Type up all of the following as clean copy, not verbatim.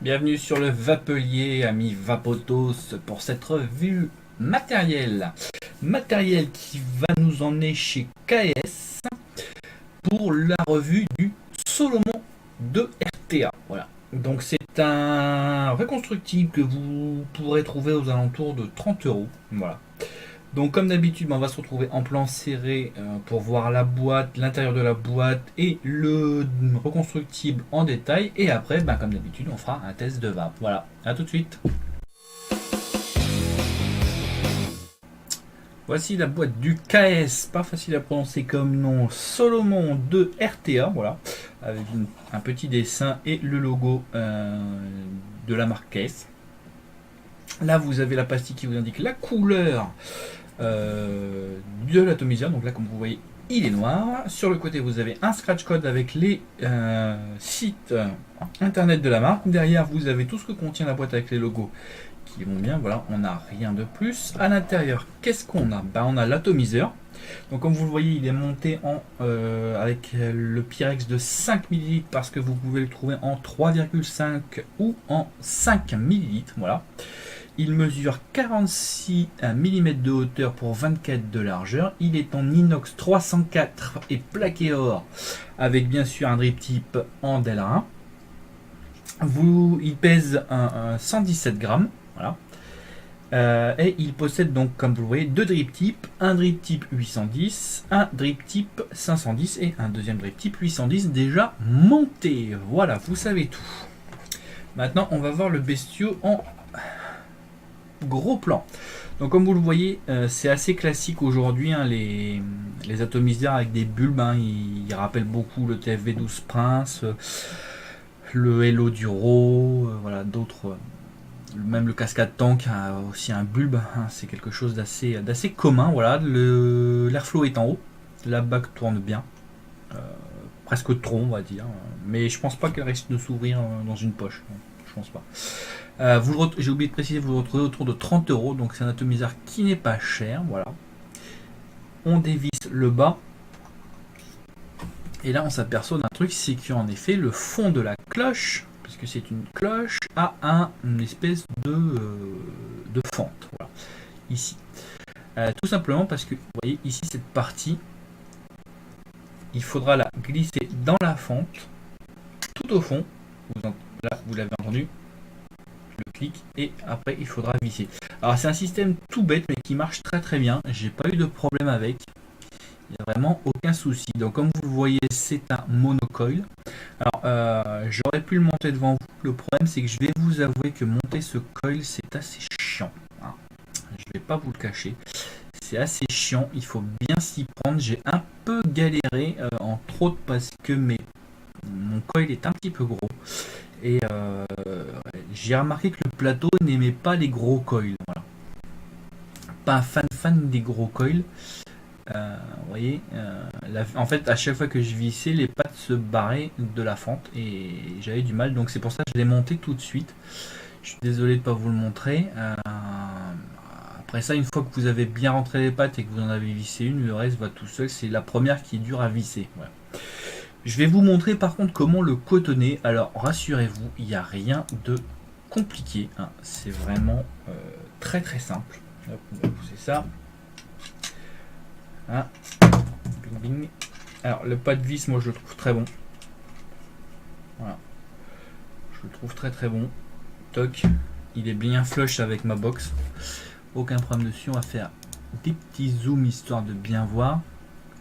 Bienvenue sur le Vapelier, amis Vapotos, pour cette revue matérielle. Matériel qui va nous emmener chez KS pour la revue du Solomon de RTA. Voilà. Donc c'est un reconstructible que vous pourrez trouver aux alentours de 30 euros. Voilà. Donc comme d'habitude, on va se retrouver en plan serré pour voir la boîte, l'intérieur de la boîte et le reconstructible en détail. Et après, comme d'habitude, on fera un test de vape. Voilà, à tout de suite. Voici la boîte du KS, pas facile à prononcer comme nom, Solomon de RTA, voilà, avec un petit dessin et le logo de la marque KS. Là, vous avez la pastille qui vous indique la couleur de l'atomiseur. Donc là, comme vous voyez, il est noir. Sur le côté, vous avez un scratch code avec les sites internet de la marque. Derrière, vous avez tout ce que contient la boîte avec les logos qui vont bien. Voilà, on n'a rien de plus. À l'intérieur, qu'est-ce qu'on a? On a l'atomiseur. Donc comme vous le voyez, il est monté avec le Pyrex de 5 ml parce que vous pouvez le trouver en 3,5 ou en 5 ml. Voilà. Il mesure 46 mm de hauteur pour 24 de largeur. Il est en inox 304 et plaqué or avec bien sûr un drip tip en Delrin. Il pèse 117 grammes. Voilà. Et il possède donc, comme vous le voyez, deux drip tips, un drip tip 810, un drip tip 510 et un deuxième drip tip 810 déjà monté. Voilà, vous savez tout. Maintenant, on va voir le bestiau en gros plan. Donc comme vous le voyez, c'est assez classique aujourd'hui, hein, les atomiseurs avec des bulbes, hein, ils rappellent beaucoup le TFV12 Prince, le Hello Duro, voilà, d'autres, même le Cascade Tank a aussi un bulbe, hein, c'est quelque chose d'assez commun. Voilà, l'airflow est en haut, la bague tourne bien, presque trop on va dire, mais je pense pas qu'elle risque de s'ouvrir dans une poche, je pense pas. J'ai oublié de préciser, vous le retrouvez autour de 30 euros, donc c'est un atomiseur qui n'est pas cher. Voilà. On dévisse le bas. Et là, on s'aperçoit d'un truc, c'est qu'en effet, le fond de la cloche, puisque c'est une cloche, a une espèce de fente. Voilà. Ici. Tout simplement parce que, vous voyez, ici, cette partie, il faudra la glisser dans la fente, tout au fond. Là, vous l'avez entendu. Le clic et après il faudra visser. Alors c'est un système tout bête mais qui marche très très bien, j'ai pas eu de problème avec, il n'y a vraiment aucun souci. Donc comme vous le voyez, c'est un monocoil. Alors j'aurais pu le monter devant vous, le problème c'est que je vais vous avouer que monter ce coil c'est assez chiant, hein. Je vais pas vous le cacher, c'est assez chiant, il faut bien s'y prendre. J'ai un peu galéré entre autres parce que mon coil est un petit peu gros. Et j'ai remarqué que le plateau n'aimait pas les gros coils. Voilà. Pas un fan des gros coils. Vous voyez, en fait, à chaque fois que je vissais, les pattes se barraient de la fente et j'avais du mal. Donc c'est pour ça que je l'ai monté tout de suite. Je suis désolé de ne pas vous le montrer. Après ça, une fois que vous avez bien rentré les pattes et que vous en avez vissé une, le reste va tout seul. C'est la première qui est dure à visser. Voilà. Je vais vous montrer par contre comment le cotonner. Alors rassurez-vous, il n'y a rien de compliqué, hein. C'est vraiment très très simple. Hop, on va pousser ça. Hein. Bing, bing. Alors le pas de vis, moi je le trouve très bon. Voilà. Je le trouve très très bon. Toc. Il est bien flush avec ma box. Aucun problème dessus. On va faire des petits zooms histoire de bien voir.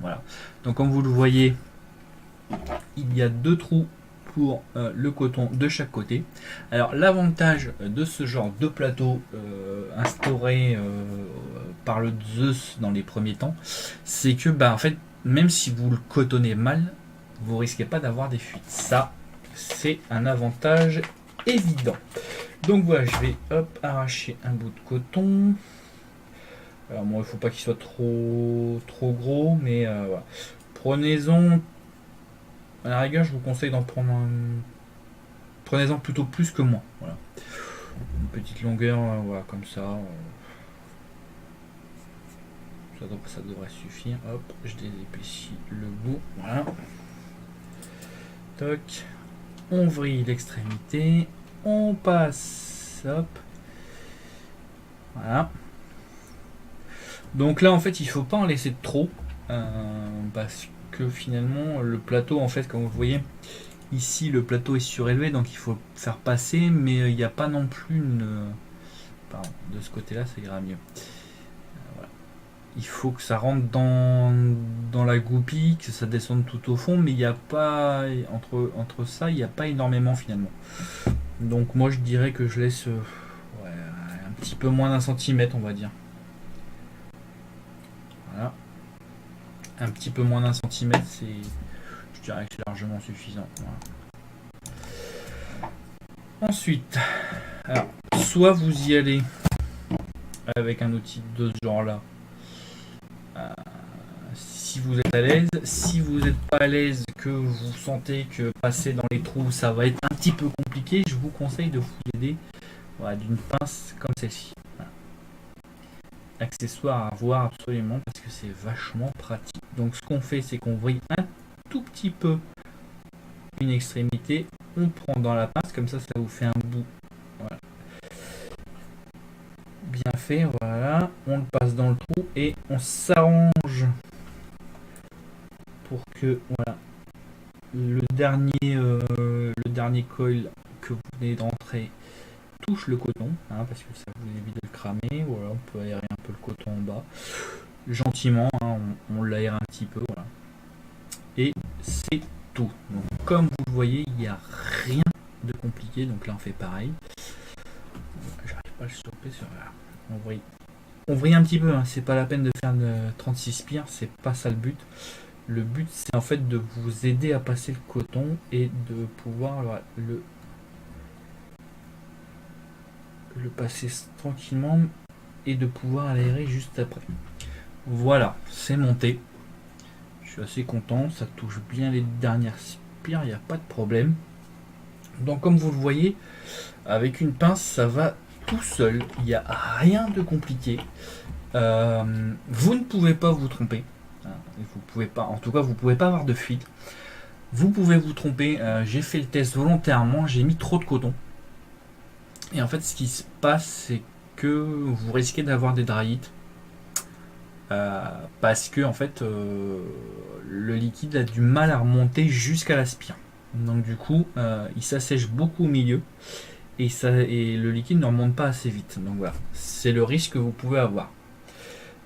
Voilà. Donc comme vous le voyez, il y a deux trous pour le coton de chaque côté. Alors l'avantage de ce genre de plateau instauré par le Zeus dans les premiers temps, c'est que en fait, même si vous le cotonnez mal, vous risquez pas d'avoir des fuites. Ça, c'est un avantage évident. Donc voilà, je vais arracher un bout de coton. Alors bon, il faut pas qu'il soit trop gros, mais voilà. Prenez-en, à la rigueur, je vous conseille d'en prendre prenez-en plutôt plus que moins. Voilà. Une petite longueur, voilà, comme ça. Ça devrait suffire. Hop, je désépaissis le bout. Voilà. Toc. On vrille l'extrémité. On passe, hop, voilà. Donc là en fait il faut pas en laisser trop parce que finalement le plateau en fait comme vous voyez ici le plateau est surélevé donc il faut faire passer mais il n'y a pas non plus une... Pardon, de ce côté là ça ira mieux. Voilà. Il faut que ça rentre dans la goupille, que ça descende tout au fond mais il n'y a pas entre ça il n'y a pas énormément finalement. Donc moi je dirais que je laisse un petit peu moins d'un centimètre on va dire. Voilà. Un petit peu moins d'un centimètre, je dirais que c'est largement suffisant. Voilà. Ensuite, alors, soit vous y allez avec un outil de ce genre-là, si vous êtes à l'aise. Si vous n'êtes pas à l'aise, que vous sentez que passer dans les trous, ça va être un petit peu compliqué, je vous conseille de vous aider d'une pince comme celle-ci. Accessoire à voir absolument parce que c'est vachement pratique. Donc ce qu'on fait c'est qu'on vrille un tout petit peu une extrémité, on prend dans la pince comme ça vous fait un bout. Voilà. Bien fait, voilà, on le passe dans le trou et on s'arrange pour que voilà le dernier coil que vous venez d'entrer touche le coton, parce que ça vous évite de le cramer. Voilà, on peut aérer un peu le coton en bas, gentiment, on l'aère un petit peu, voilà. Et c'est tout. Donc, comme vous le voyez, il n'y a rien de compliqué. Donc là, on fait pareil. J'arrive pas à le stopper sur là. On vrille un petit peu, c'est pas la peine de faire de 36 spires, c'est pas ça le but. Le but, c'est en fait de vous aider à passer le coton et de pouvoir le passer tranquillement et de pouvoir l'aérer juste après. Voilà, c'est monté. Je suis assez content, ça touche bien les dernières spires, il n'y a pas de problème. Donc comme vous le voyez, avec une pince, ça va tout seul, il n'y a rien de compliqué. Vous ne pouvez pas vous tromper. Vous pouvez pas, en tout cas, vous pouvez pas avoir de fuite. Vous pouvez vous tromper. J'ai fait le test volontairement, j'ai mis trop de coton. Et en fait, ce qui se passe, c'est que vous risquez d'avoir des dry hits. Parce que en fait, le liquide a du mal à remonter jusqu'à la spire. Donc du coup, il s'assèche beaucoup au milieu. Et le liquide ne remonte pas assez vite. Donc voilà, c'est le risque que vous pouvez avoir.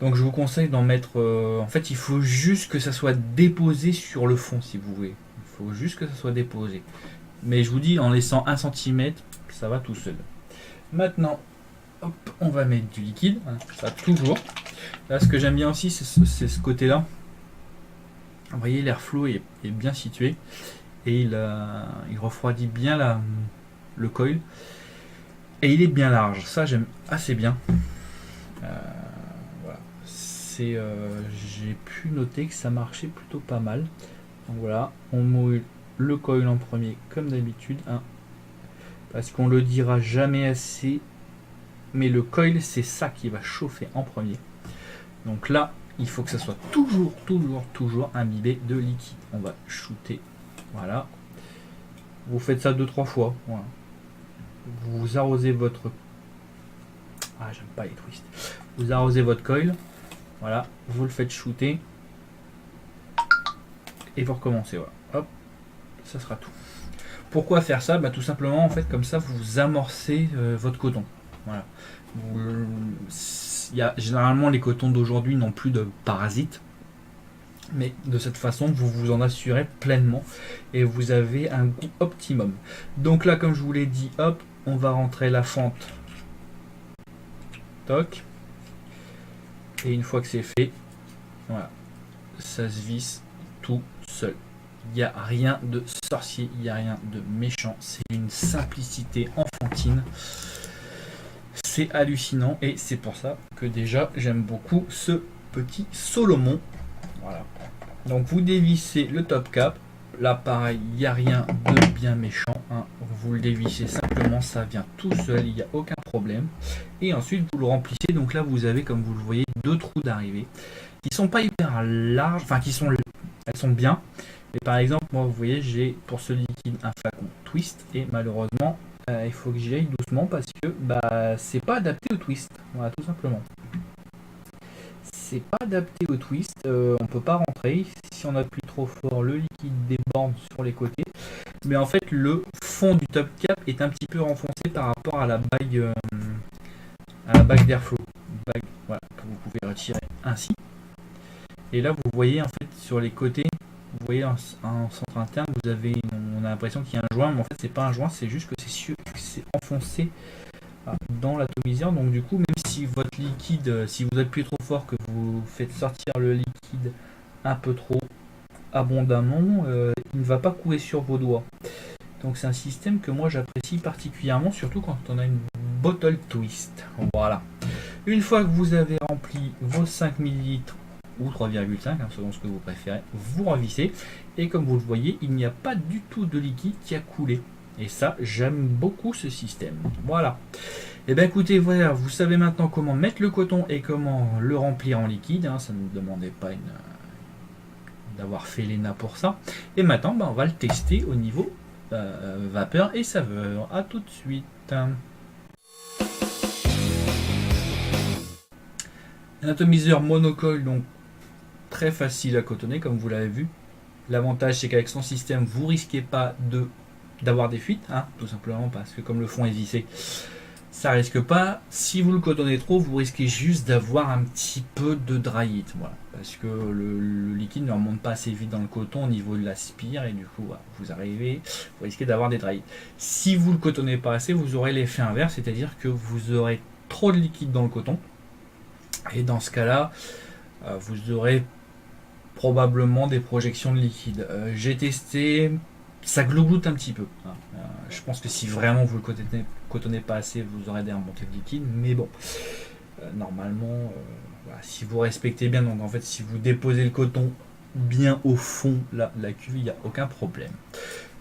Donc je vous conseille d'en mettre... en fait, il faut juste que ça soit déposé sur le fond, si vous voulez. Il faut juste que ça soit déposé. Mais je vous dis, en laissant 1 cm, ça va tout seul. Maintenant, hop, on va mettre du liquide. Ça toujours. Là, ce que j'aime bien aussi, c'est ce côté-là. Vous voyez, l'airflow est bien situé. Et il refroidit bien le coil. Et il est bien large. Ça, j'aime assez bien. J'ai pu noter que ça marchait plutôt pas mal. Donc voilà, on mouille le coil en premier comme d'habitude, parce qu'on le dira jamais assez, mais le coil c'est ça qui va chauffer en premier. Donc là, il faut que ça soit toujours imbibé de liquide. On va shooter, voilà. Vous faites ça 2-3 fois. Voilà. Vous arrosez votre... j'aime pas les twists. Vous arrosez votre coil. Voilà, vous le faites shooter et vous recommencez. Voilà. Hop, ça sera tout. Pourquoi faire ça? Tout simplement, en fait, comme ça, vous amorcez votre coton. Voilà. Généralement, les cotons d'aujourd'hui n'ont plus de parasites, mais de cette façon, vous vous en assurez pleinement et vous avez un goût optimum. Donc là, comme je vous l'ai dit, hop, on va rentrer la fente. Toc. Et une fois que c'est fait, voilà, ça se visse tout seul. Il n'y a rien de sorcier, il n'y a rien de méchant. C'est une simplicité enfantine. C'est hallucinant et c'est pour ça que déjà j'aime beaucoup ce petit Solomon. Voilà. Donc vous dévissez le top cap. Là pareil, il n'y a rien de bien méchant. Vous le dévissez simplement, ça vient tout seul, il n'y a aucun problème. Et ensuite vous le remplissez. Donc là vous avez, comme vous le voyez, 2 trous d'arrivée qui sont pas hyper larges, enfin elles sont bien. Mais par exemple, moi vous voyez, j'ai pour ce liquide un flacon twist et malheureusement il faut que j'y aille doucement parce que bah, c'est pas adapté au twist. Voilà, tout simplement. C'est pas adapté au twist. On peut pas rentrer. Si on appuie trop fort, le liquide déborde sur les côtés. Mais en fait, le fond du top cap est un petit peu renfoncé par rapport à la bague d'airflow. Bague, voilà, que vous pouvez retirer ainsi. Et là, vous voyez en fait sur les côtés, vous voyez en centre interne, on a l'impression qu'il y a un joint, mais en fait c'est pas un joint, c'est juste que c'est enfoncé dans l'atomiseur. Donc du coup, même si votre liquide, si vous appuyez trop fort, que vous faites sortir le liquide un peu trop abondamment, il ne va pas couler sur vos doigts. Donc c'est un système que moi j'apprécie particulièrement, surtout quand on a une bottle twist. Voilà. Une fois que vous avez rempli vos 5 ml ou 3,5, selon ce que vous préférez, vous revissez. Et comme vous le voyez, il n'y a pas du tout de liquide qui a coulé. Et ça, j'aime beaucoup ce système. Voilà. Et bien écoutez, voilà, vous savez maintenant comment mettre le coton et comment le remplir en liquide. Ça ne nous demandait pas d'avoir fait l'ENA pour ça. Et maintenant, on va le tester au niveau vapeur et saveur. A tout de suite. Un atomiseur monocoque, donc très facile à cotonner comme vous l'avez vu. L'avantage c'est qu'avec son système vous risquez pas d'avoir des fuites, tout simplement parce que comme le fond est vissé, ça risque pas. Si vous le cotonnez trop, vous risquez juste d'avoir un petit peu de dry heat, voilà, parce que le liquide ne remonte pas assez vite dans le coton au niveau de la spire et du coup vous risquez d'avoir des dry heat. Si vous le cotonnez pas assez, vous aurez l'effet inverse, c'est-à-dire que vous aurez trop de liquide dans le coton et dans ce cas-là, vous aurez probablement des projections de liquide. J'ai testé, ça glougloute un petit peu. Je pense que si vraiment vous le cotonnez pas assez, vous aurez des remontées de liquide. Mais bon, normalement, voilà, si vous respectez bien, donc en fait, si vous déposez le coton bien au fond la cuve, il n'y a aucun problème.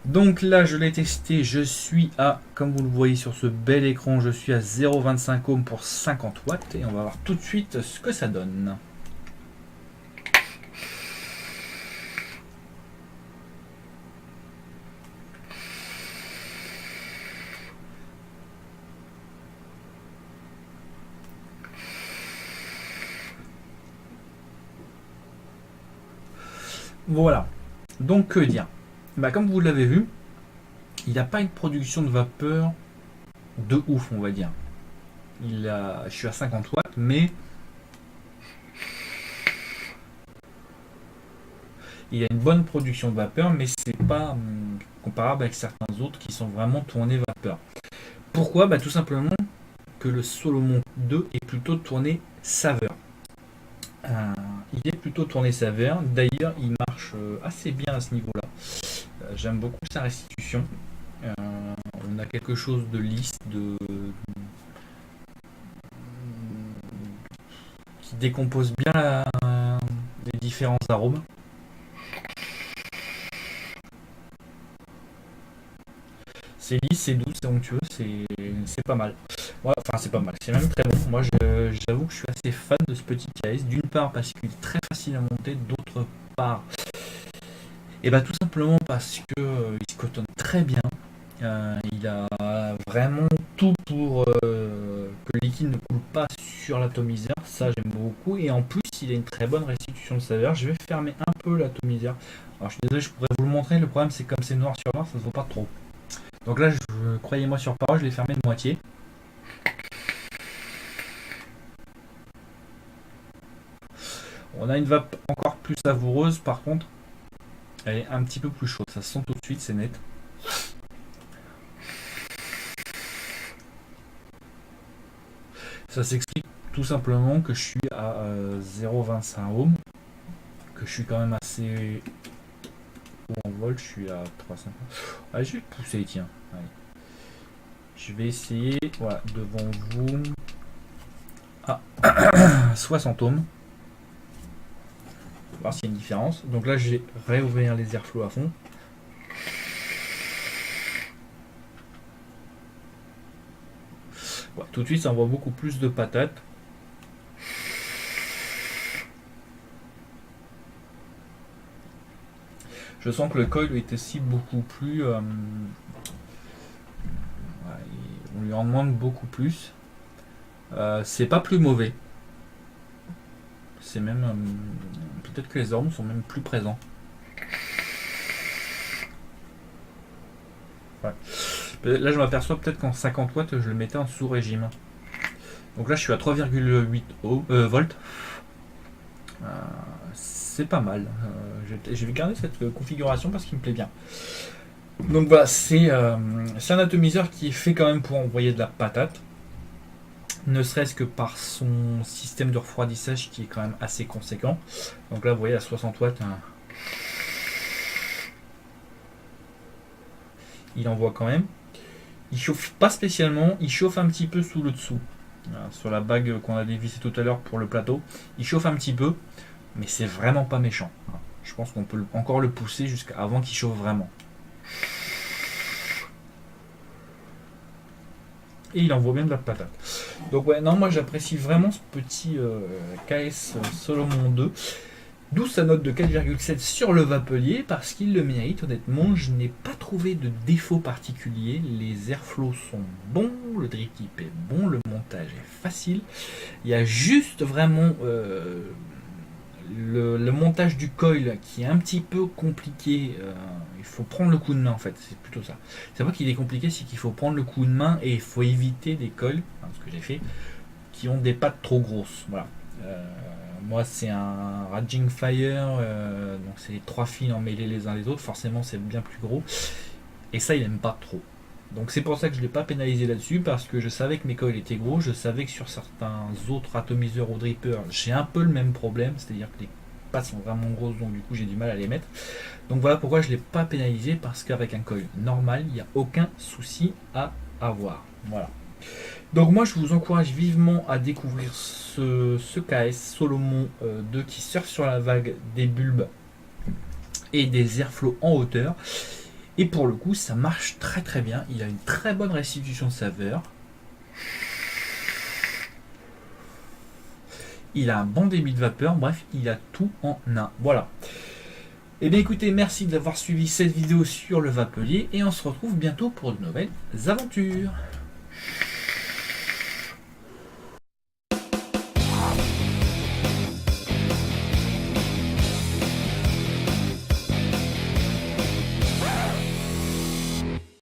Donc là, je l'ai testé. Je suis à, comme vous le voyez sur ce bel écran, je suis à 0,25 ohms pour 50 watts. Et on va voir tout de suite ce que ça donne. Voilà. Donc que dire, comme vous l'avez vu, il n'a pas une production de vapeur de ouf, on va dire. Je suis à 50 watts, mais il a une bonne production de vapeur, mais c'est pas comparable avec certains autres qui sont vraiment tournés vapeur. Pourquoi tout simplement que le Solomon 2 est plutôt tourné saveur. Il est plutôt tourné saveur. D'ailleurs, il marche assez bien à ce niveau-là. J'aime beaucoup sa restitution. On a quelque chose de lisse, qui décompose bien les différents arômes. C'est lisse, c'est doux, c'est onctueux, c'est pas mal. Enfin, c'est pas mal, c'est même très bon. Moi, j'avoue que je suis assez fan de ce petit KS. D'une part, parce qu'il est très facile à monter, d'autre part, et tout simplement parce que il se cotonne très bien. Il a vraiment tout pour que le liquide ne coule pas sur l'atomiseur. Ça, j'aime beaucoup. Et en plus, il a une très bonne restitution de saveur. Je vais fermer un peu l'atomiseur. Alors, je suis désolé, je pourrais vous le montrer. Le problème, c'est que comme c'est noir sur noir, ça se voit pas trop. Donc là, croyez-moi sur parole, je l'ai fermé de moitié. On a une vape encore plus savoureuse, par contre, elle est un petit peu plus chaude. Ça se sent tout de suite, c'est net. Ça s'explique tout simplement que je suis à 0,25 ohms, que je suis quand même assez haut en volt, je suis à 3,50. Allez, je vais le pousser, tiens. Allez. Je vais essayer, voilà, devant vous, à 60 ohms. On va voir s'il y a une différence. Donc là, je vais réouvrir les airflow à fond. Voilà, tout de suite, ça envoie beaucoup plus de patates. Je sens que le coil est aussi beaucoup plus... On lui en demande beaucoup plus. C'est pas plus mauvais. C'est même... peut-être que les arômes sont même plus présents. Ouais. Là, je m'aperçois peut-être qu'en 50 watts, je le mettais en sous-régime. Donc là, je suis à 3,8 volts. C'est pas mal. Je vais garder cette configuration parce qu'il me plaît bien. Donc voilà, c'est un atomiseur qui est fait quand même pour envoyer de la patate. Ne serait-ce que par son système de refroidissage qui est quand même assez conséquent. Donc là, vous voyez, à 60 watts, il envoie quand même. Il chauffe pas spécialement, il chauffe un petit peu sous le dessous. Voilà, sur la bague qu'on a dévissée tout à l'heure pour le plateau, il chauffe un petit peu, mais c'est vraiment pas méchant. Je pense qu'on peut encore le pousser jusqu'à avant qu'il chauffe vraiment. Et il envoie bien de la patate. Donc ouais, non, moi j'apprécie vraiment ce petit KS Solomon 2. D'où sa note de 4,7 sur le Vapelier, parce qu'il le mérite honnêtement. Je n'ai pas trouvé de défaut particulier. Les airflows sont bons, le drip tip est bon, le montage est facile. Il y a juste vraiment le montage du coil qui est un petit peu compliqué. Il faut prendre le coup de main en fait, c'est plutôt ça. C'est pas qu'il est compliqué, c'est qu'il faut prendre le coup de main et il faut éviter des coils, ce que j'ai fait, qui ont des pattes trop grosses. Voilà. Moi c'est un Raging Fire, donc c'est les 3 fils emmêlés les uns les autres, forcément c'est bien plus gros. Et ça il aime pas trop. Donc c'est pour ça que je ne l'ai pas pénalisé là-dessus, parce que je savais que mes coils étaient gros, je savais que sur certains autres atomiseurs ou drippers, j'ai un peu le même problème, c'est-à-dire que les pattes sont vraiment grosses, donc du coup j'ai du mal à les mettre. Donc voilà pourquoi je ne l'ai pas pénalisé, parce qu'avec un coil normal, il n'y a aucun souci à avoir. Voilà. Donc moi je vous encourage vivement à découvrir ce KS Solomon 2 qui surfe sur la vague des bulbes et des airflows en hauteur. Et pour le coup, ça marche très très bien. Il a une très bonne restitution de saveur. Il a un bon débit de vapeur. Bref, il a tout en un. Voilà. Et bien écoutez, merci d'avoir suivi cette vidéo sur le Vapelier. Et on se retrouve bientôt pour de nouvelles aventures.